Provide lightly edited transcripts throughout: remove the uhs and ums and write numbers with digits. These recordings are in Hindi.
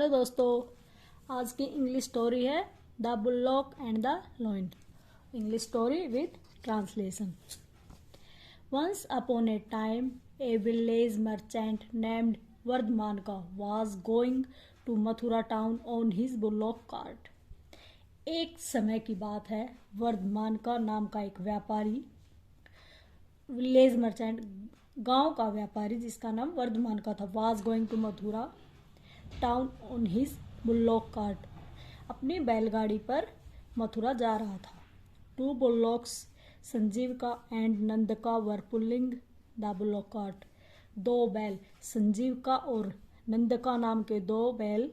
दोस्तों, आज की इंग्लिश स्टोरी है the bullock and the lion. English story with translation. Once upon a time a village merchant named Vardhamanaka was going to Mathura town on his bullock cart. एक समय की बात है, वर्धमानका नाम का एक व्यापारी, विलेज मर्चेंट गांव का व्यापारी जिसका नाम वर्धमान का था, was going to Mathura town on his bullock cart, अपनी बैलगाड़ी पर मथुरा जा रहा था। टू बुलॉक्स, संजीव का एंड नंद का, वर पुलिंग द बुलॉक कार्ट। दो बैल, संजीव का और नंद का नाम के दो बैल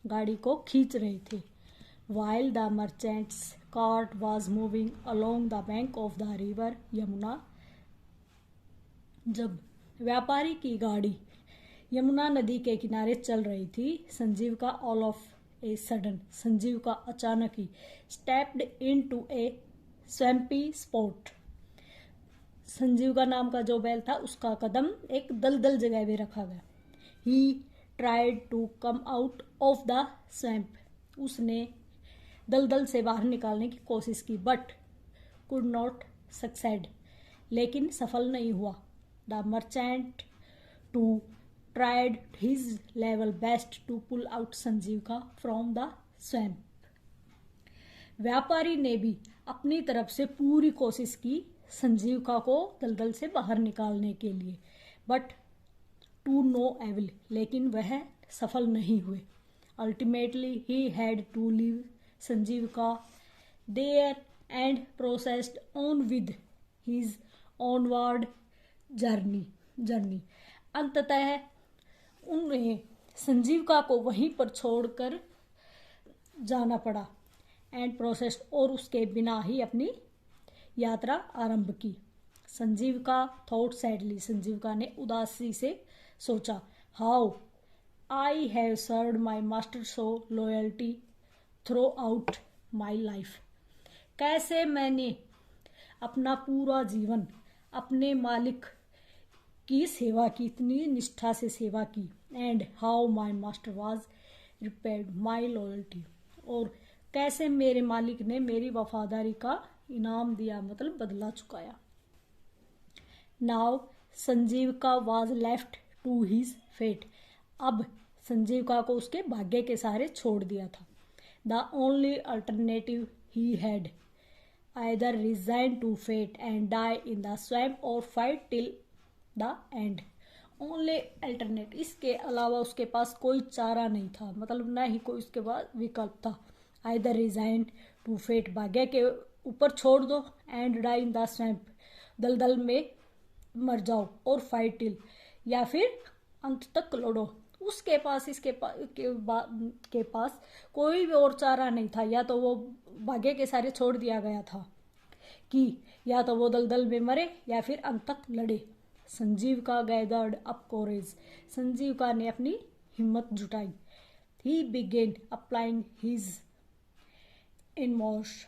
गाड़ी को खींच रहे थे। While the merchants cart was moving along the bank of the river Yamuna. जब व्यापारी की गाड़ी यमुना नदी के किनारे चल रही थी, Sanjivaka all of a sudden, Sanjivaka अचानक ही, stepped into a swampy spot, Sanjivaka नाम का जो बैल था उसका कदम एक दलदल जगह में रखा गया। He tried to come out of the swamp, उसने दलदल से बाहर निकालने की कोशिश की, बट कुड नॉट सक्सेड, लेकिन सफल नहीं हुआ। The merchant too tried his level best to pull out Sanjivika from the swamp. व्यापारी ने भी अपनी तरफ से पूरी कोशिश की संजीविका को दलदल से बाहर निकालने के लिए, बट टू नो एविल, लेकिन वह सफल नहीं हुए। Ultimately he had to leave Sanjivaka there and proceeded on with his onward journey. अंततः उन्हें संजीविका को वहीं पर छोड़कर जाना पड़ा एंड प्रोसेस, और उसके बिना ही अपनी यात्रा आरंभ की। संजीविका थॉट सैडली, संजीविका ने उदासी से सोचा, how I have served my master so loyalty through out my life, कैसे मैंने अपना पूरा जीवन अपने मालिक की सेवा की, इतनी निष्ठा से सेवा की। And how my master was repaid my loyalty, और कैसे मेरे मालिक ने मेरी वफादारी का इनाम दिया, मतलब बदला चुकाया। Now Sanjivaka was left to his fate, अब संजीविका को उसके भाग्य के सहारे छोड़ दिया था। The only alternative he had, either resign to fate and die in the swamp or fight till the end. Only alternate, इसके अलावा उसके पास कोई चारा नहीं था, मतलब न ही कोई उसके पास विकल्प था। आइदर रिजाइन टू फेट, भाग्य के ऊपर छोड़ दो, and die in the swamp, दलदल में मर जाओ, और फाइट टिल, या फिर अंत तक लड़ो। उसके पास के पास कोई भी और चारा नहीं था, या तो वो भाग्य के सारे छोड़ दिया गया था कि या तो वो दलदल में मरे या फिर अंत तक लड़े। संजीविका गैदर्ड अप कोरेज, संजीविका ने अपनी हिम्मत जुटाई। ही begin applying his inmost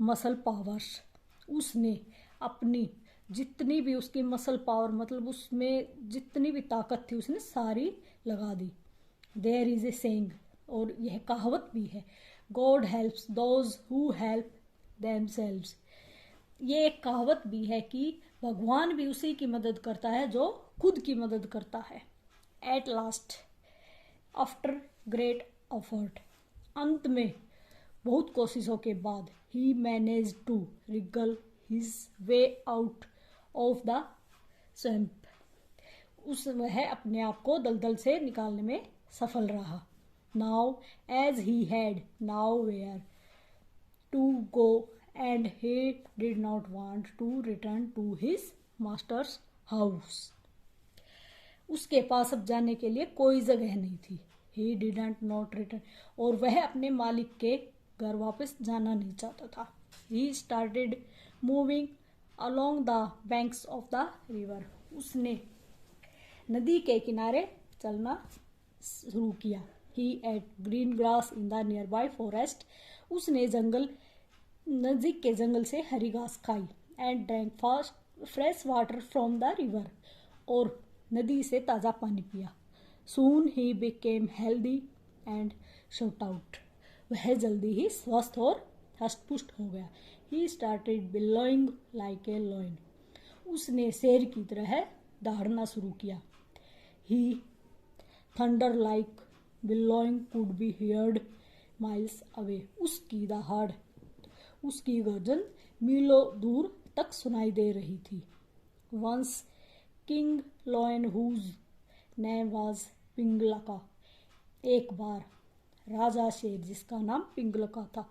muscle powers, उसने अपनी जितनी भी उसकी मसल पावर, मतलब उसमें जितनी भी ताकत थी उसने सारी लगा दी। देयर इज ए सेइंग, और यह कहावत भी है, God helps those who help themselves, ये एक कहावत भी है कि भगवान भी उसी की मदद करता है जो खुद की मदद करता है। At last after great effort, अंत में बहुत कोशिशों के बाद, he manage to wriggle his way out of the swamp, वह अपने आप को दलदल से निकालने में सफल रहा। Now as he had nowhere to go and he did not want to return to his master's house, उसके पास अब जाने के लिए कोई जगह नहीं थी। he didn't not return, और वह अपने मालिक के घर वापस जाना नहीं चाहता था। he started moving along the banks of the river, उसने नदी के किनारे चलना शुरू किया। he ate green grass in the nearby forest, उसने नजीक के जंगल से हरी घास खाई। And drank fresh water from the river, और नदी से ताज़ा पानी पिया। Soon he became healthy and shot out. वह जल्दी ही स्वस्थ और हष्ट-पुष्ट हो गया. He started bellowing like a lion. उसने शेर की तरह दहाड़ना शुरू किया. He thunder like bellowing could be heard miles away. उसकी दहाड़, उसकी गर्जन मीलों दूर तक सुनाई दे रही थी. Once King Lion, whose name was पिंगलका, एक बार राजा शेर जिसका नाम पिंगलका था,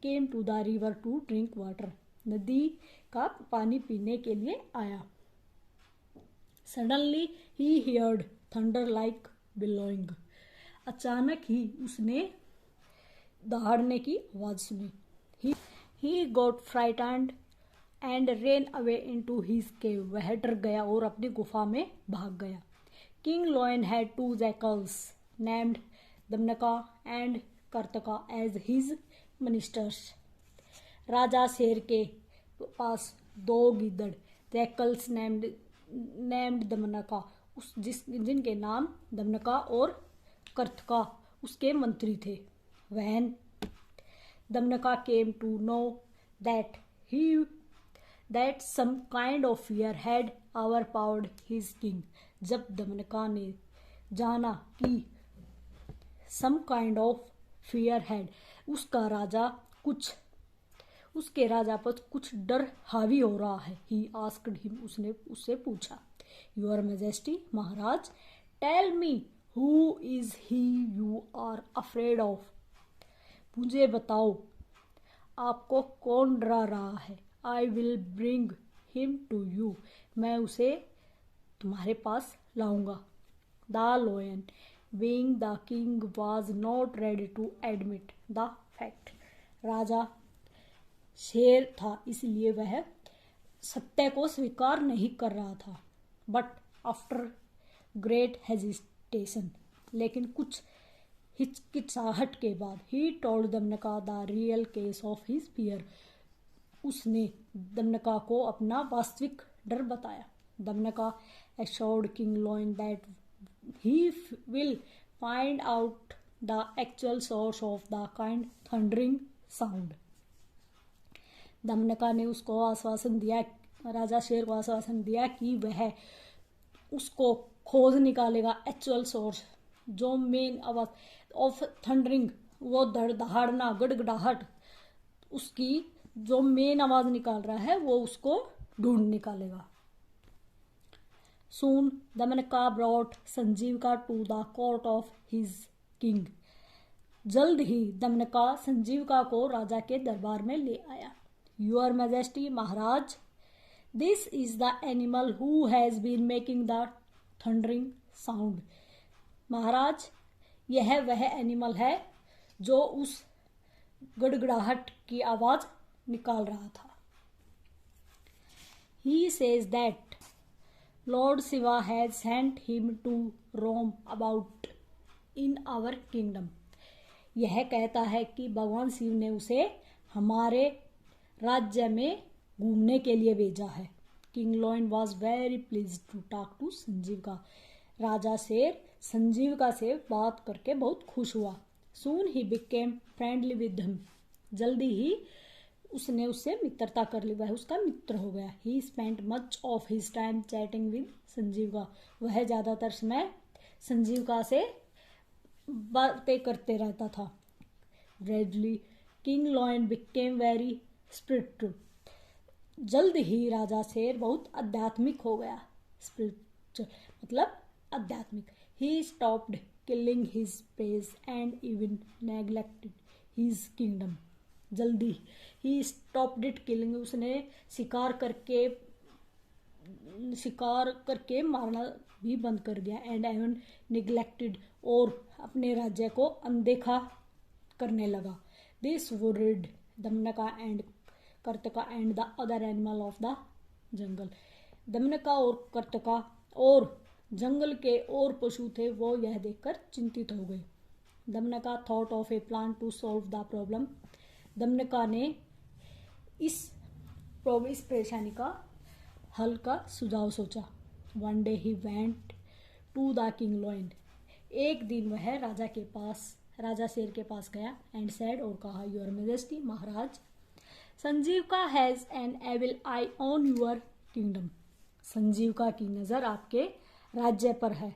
came to the river to drink water, नदी का पानी पीने के लिए आया. Suddenly he heard thunder like bellowing. अचानक ही उसने दहाड़ने की आवाज सुनी. He got frightened and ran away into his cave. वह डर गया और अपनी गुफा में भाग गया. King Lion had two jackals named दमनका and कर्तका as his ministers. राजा शेर के पास दो गिद्दड़ जैकल्स नेम्ड दमनका, जिनके नाम दमनका और कर्तका उसके मंत्री थे. When Damnaka came to know that some kind of fear had overpowered his king. जब दमनका ने जाना कि some kind of fear had, उसके राजा पर कुछ डर हावी हो रहा है. He asked him, उसने उससे पूछा, Your Majesty, Maharaj, tell me who is he you are afraid of. मुझे बताओ आपको कौन डरा रहा है. I will bring him to you. मैं उसे तुम्हारे पास लाऊंगा. The lion, being the king, was not ready to admit the fact. राजा शेर था इसलिए वह सत्य को स्वीकार नहीं कर रहा था. But after great hesitation, लेकिन कुछ हिचकिचाहट के बाद, he told दमनका the real case of his fear. उसने दमनका को अपना वास्तविक डर बताया. दमनका assured King Lion that he will find out the actual source of the kind thundering sound. दमनका ने उसको आश्वासन दिया, राजा शेर को आश्वासन दिया कि वह उसको खोज निकालेगा एक्चुअल सोर्स, जो मेन आवाज ऑफ थंडरिंग, वो दहाड़ना, गड़गड़ाहट, उसकी जो मेन आवाज निकाल रहा है वो उसको ढूंढ निकालेगा. Soon दमनका brought संजीविका to the court of his king. जल्द ही दमनका संजीविका को राजा के दरबार में ले आया. Your Majesty, Maharaj, this is the animal who has been making the thundering sound. महाराज, यह वह एनिमल है जो उस गड़गड़ाहट की आवाज निकाल रहा था. He says that Lord Shiva has sent him to roam about in our kingdom. यह कहता है कि भगवान शिव ने उसे हमारे राज्य में घूमने के लिए भेजा है. King Lion was very pleased to talk to संजीविका. राजा शेर संजीविका से बात करके बहुत खुश हुआ. Soon he became friendly with him. जल्दी ही उसने उससे मित्रता कर ली, वह उसका मित्र हो गया. He spent much of his time chatting with संजीविका. वह ज़्यादातर समय संजीविका से बातें करते रहता था. Gradually, King Lion became very spiritual. जल्द ही राजा शेर बहुत आध्यात्मिक हो गया. Spiritual मतलब आध्यात्मिक. He stopped killing his prey and even neglected his kingdom. जल्दी he stopped it killing, उसने शिकार करके मारना भी बंद कर दिया. and even neglected, और अपने राज्य को अनदेखा करने लगा. This worried दमनका and कर्तका and the other animal of the jungle. दमनका और कर्तका और जंगल के और पशु थे वो यह देखकर चिंतित हो गए. Damanaka thought of a plan to solve the problem. Damanaka ने इस परेशानी का हल का सुझाव सोचा. One day he went to the king lion. एक दिन वह राजा शेर के पास गया एंड सेड और कहा, योर मेजेस्टी महाराज, Sanjivaka has an evil eye on your kingdom. Sanjivaka की नजर आपके राज्य पर है।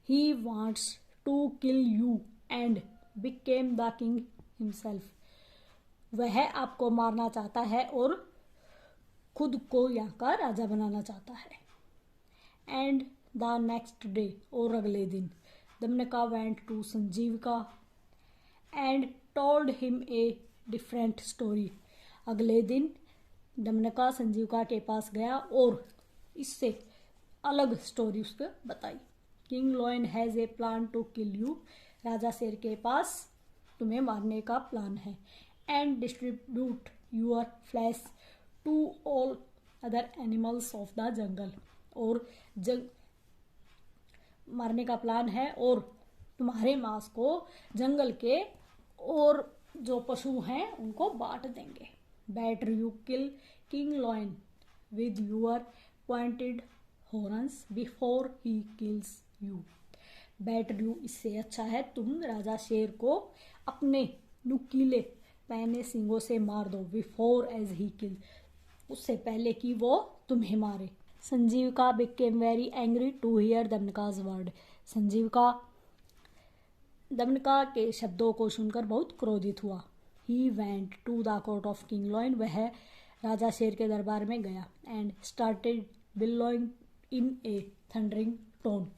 He wants to kill you and became the king himself. वह आपको मारना चाहता है और खुद को यहाँ का राजा बनाना चाहता है। एंड द नेक्स्ट डे, और अगले दिन, Damanaka went to Sanjivaka and told him a different story. अगले दिन दमनका संजीविका के पास गया और इससे अलग स्टोरी उसको बताई। King lion has a plan to kill you. राजा शेर के पास तुम्हें मारने का प्लान है। And distribute your flesh to all other animals of the jungle. और मारने का प्लान है और तुम्हारे मांस को जंगल के और जो पशु हैं उनको बांट देंगे। Better you kill king lion with your pointed horns before he kills you. Better you, इससे अच्छा है तुम राजा शेर को अपने नुकीले पहने सींगों से मार दो। बिफोर एज ही किल, उससे पहले कि वो तुम्हें मारे। Sanjivaka became very angry to hear Damanaka's word. Sanjivaka Damanaka के शब्दों को सुनकर बहुत क्रोधित हुआ। He went to the court of king lion. वह राजा शेर के दरबार में गया and started bellowing in a thundering tone.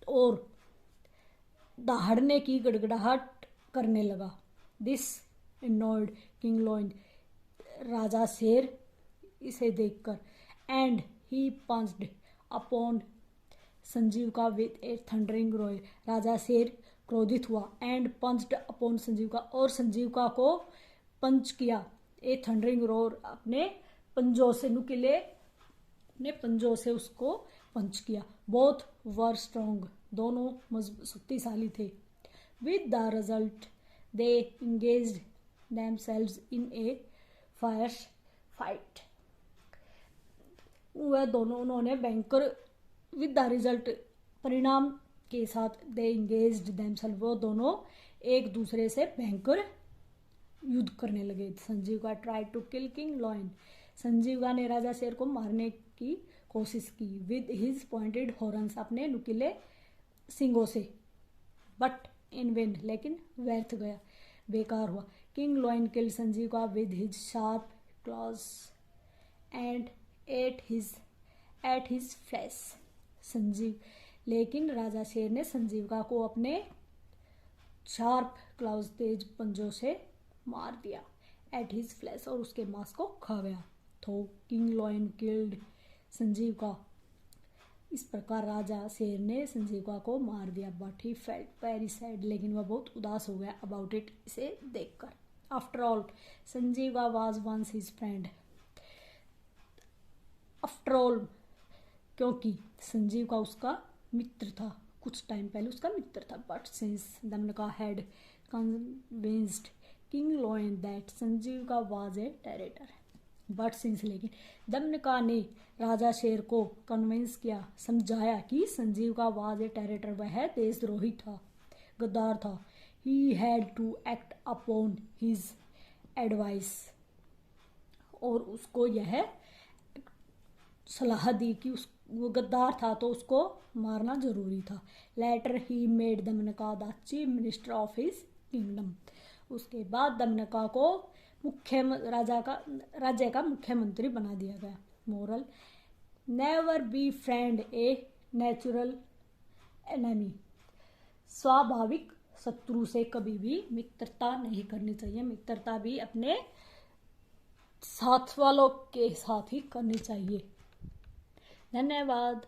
और दहाड़ने की गड़गड़ाहट करने लगा। दिस annoyed किंग लॉयन, राजा शेर इसे देखकर, and he pounced upon Sanjivaka with a thundering roar. राजा शेर क्रोधित हुआ एंड पंच्ड अपॉन संजीविका, और संजीविका को पंच किया। ए थंडरिंग रोर, अपने पंजों से, नुकीले अपने पंजों से उसको पंच किया। बोथ वर स्ट्रॉन्ग, दोनों शक्तिशाली थे। With the result they engaged themselves in a fierce fight। वह दोनों, उन्होंने भयंकर, विद द रिजल्ट, परिणाम के साथ, दे इंगेज्ड themselves, वो दोनों एक दूसरे से भयंकर युद्ध करने लगे। Sanjivaka try to kill king lion. Sanjivaka ने राजा शेर को मारने की कोशिश की। विद हिज पॉइंटेड हॉर्न्स, अपने नुकीले सींगों से। बट इन वेन, लेकिन व्यर्थ गया, बेकार हुआ। King lion killed Sanjivaka with his sharp claws and ate his flesh. लेकिन राजा शेर ने संजीविका को अपने शार्प क्लॉज, तेज पंजों से मार दिया। एट हिज फ्लैश, और उसके मांस को खा गया। तो किंग लॉयन किल्ड संजीविका। इस प्रकार राजा शेर ने संजीविका को मार दिया। But he felt very sad, लेकिन वह बहुत उदास हो गया अबाउट इट, इसे देखकर। After all Sanjivaka was once his friend. After all, क्योंकि संजीविका उसका मित्र था, कुछ टाइम पहले उसका मित्र था। But since Damanaka had convinced king lion that Sanjivaka was a traitor. But since, लेकिन दमनका ने राजा शेर को कन्विंस किया, समझाया कि संजीविका वाज ए टेरेटर, वह देशद्रोही था, गद्दार था। He had to act upon his advice, और उसको यह सलाह दी कि वो गद्दार था तो उसको मारना जरूरी था। Later he made Damanaka the chief minister of his kingdom. उसके बाद दमनका को राज्य का मुख्यमंत्री बना दिया गया। Moral, never be friend a natural enemy. स्वाभाविक शत्रु से कभी भी मित्रता नहीं करनी चाहिए। मित्रता भी अपने साथ वालों के साथ ही करनी चाहिए। धन्यवाद।